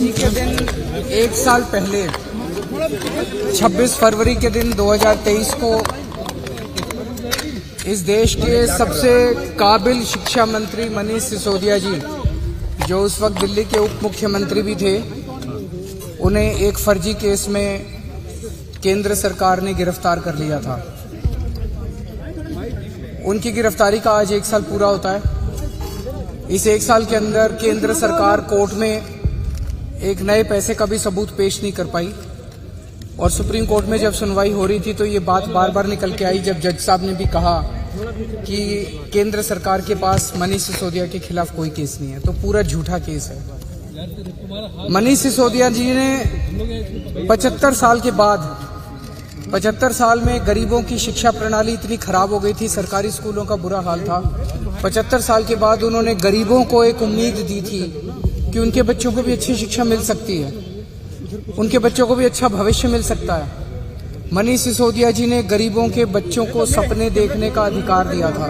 जी के दिन एक साल पहले 26 फरवरी के दिन 2023 को इस देश के सबसे काबिल शिक्षा मंत्री मनीष सिसोदिया जी, जो उस वक्त दिल्ली के उप मुख्यमंत्री भी थे, उन्हें एक फर्जी केस में केंद्र सरकार ने गिरफ्तार कर लिया था। उनकी गिरफ्तारी का आज 1 साल पूरा होता है। इस 1 साल के अंदर केंद्र सरकार कोर्ट में एक नए पैसे का भी सबूत पेश नहीं कर पाई और सुप्रीम कोर्ट में जब सुनवाई हो रही थी तो ये बात बार बार निकल के आई, जब जज साहब ने भी कहा कि केंद्र सरकार के पास मनीष सिसोदिया के खिलाफ कोई केस नहीं है, तो पूरा झूठा केस है। मनीष सिसोदिया जी ने 75 साल के बाद 75 साल में गरीबों की शिक्षा प्रणाली इतनी खराब हो गई थी, सरकारी स्कूलों का बुरा हाल था। 75 साल के बाद उन्होंने गरीबों को एक उम्मीद दी थी कि उनके बच्चों को भी अच्छी शिक्षा मिल सकती है, उनके बच्चों को भी अच्छा भविष्य मिल सकता है। मनीष सिसोदिया जी ने गरीबों के बच्चों को सपने देखने का अधिकार दिया था।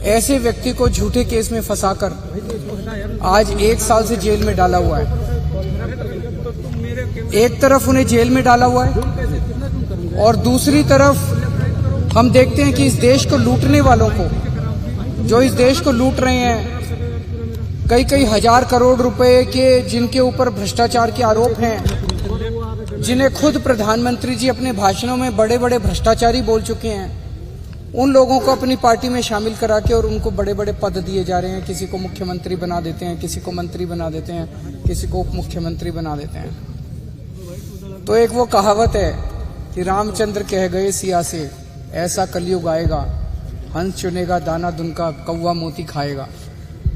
ऐसे व्यक्ति को झूठे केस में फंसाकर आज 1 साल से जेल में डाला हुआ है। एक तरफ उन्हें जेल में डाला हुआ है और दूसरी तरफ हम देखते हैं कि इस देश को लूटने वालों को, जो इस देश को लूट रहे हैं, कई हजार करोड़ रुपए के जिनके ऊपर भ्रष्टाचार के आरोप हैं, जिन्हें खुद प्रधानमंत्री जी अपने भाषणों में बड़े बड़े भ्रष्टाचारी बोल चुके हैं, उन लोगों को अपनी पार्टी में शामिल करा के और उनको बड़े बड़े पद दिए जा रहे हैं। किसी को मुख्यमंत्री बना देते हैं, किसी को मंत्री बना देते हैं, किसी को उप मुख्यमंत्री बना देते हैं। तो एक वो कहावत है कि रामचंद्र कह गए सिया से, ऐसा कलयुग आएगा, हंस चुनेगा दाना दुनका, कौवा मोती खाएगा।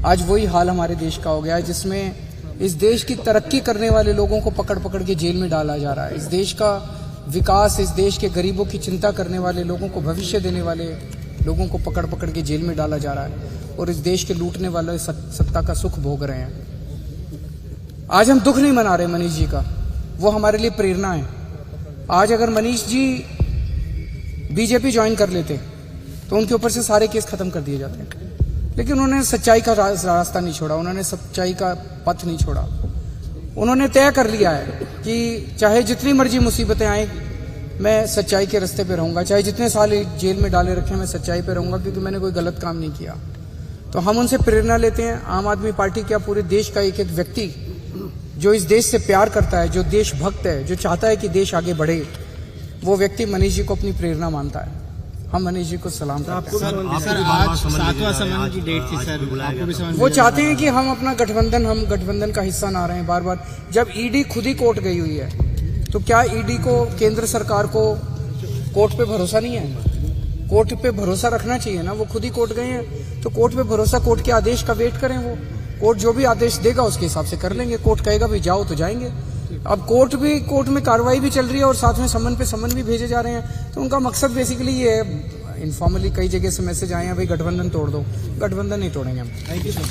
आज वही हाल हमारे देश का हो गया है, जिसमें इस देश की तरक्की करने वाले लोगों को पकड़ पकड़ के जेल में डाला जा रहा है। इस देश का विकास, इस देश के गरीबों की चिंता करने वाले लोगों को, भविष्य देने वाले लोगों को पकड़ पकड़ के जेल में डाला जा रहा है और इस देश के लूटने वाले सत्ता का सुख भोग रहे हैं। आज हम दुख नहीं मना रहे मनीष जी का, वो हमारे लिए प्रेरणा है। आज अगर मनीष जी बीजेपी ज्वाइन कर लेते तो उनके ऊपर से सारे केस खत्म कर दिए जाते हैं, लेकिन उन्होंने सच्चाई का रास्ता नहीं छोड़ा, उन्होंने सच्चाई का पथ नहीं छोड़ा। उन्होंने तय कर लिया है कि चाहे जितनी मर्जी मुसीबतें आए, मैं सच्चाई के रास्ते पे रहूंगा, चाहे जितने साल जेल में डाले रखे मैं सच्चाई पे रहूंगा, क्योंकि मैंने कोई गलत काम नहीं किया। तो हम उनसे प्रेरणा लेते हैं। आम आदमी पार्टी क्या, पूरे देश का एक एक व्यक्ति जो इस देश से प्यार करता है, जो देशभक्त है, जो चाहता है कि देश आगे बढ़े, वो व्यक्ति मनीष जी को अपनी प्रेरणा मानता है। हम मनीष जी को सलाम करते हैं। सर, आज 7वां सम्मेलन की डेट थी सर, आपको भी समझ वो चाहते हैं कि हम अपना गठबंधन का हिस्सा ना रहें बार बार। जब ईडी खुद ही कोर्ट गई हुई है, तो क्या ईडी को, केंद्र सरकार को कोर्ट पे भरोसा नहीं है? कोर्ट पे भरोसा रखना चाहिए ना। वो खुद ही कोर्ट गए हैं तो कोर्ट पे भरोसा, कोर्ट के आदेश का वेट करें। वो कोर्ट जो भी आदेश देगा उसके हिसाब से कर लेंगे। कोर्ट कहेगा भी जाओ तो जाएंगे। अब कोर्ट में कार्रवाई भी चल रही है और साथ में समन पे समन भी भेजे जा रहे हैं। तो उनका मकसद बेसिकली ये है, इनफॉर्मली कई जगह से मैसेज आए हैं, भाई गठबंधन तोड़ दो। गठबंधन नहीं तोड़ेंगे हम। Thank you sir.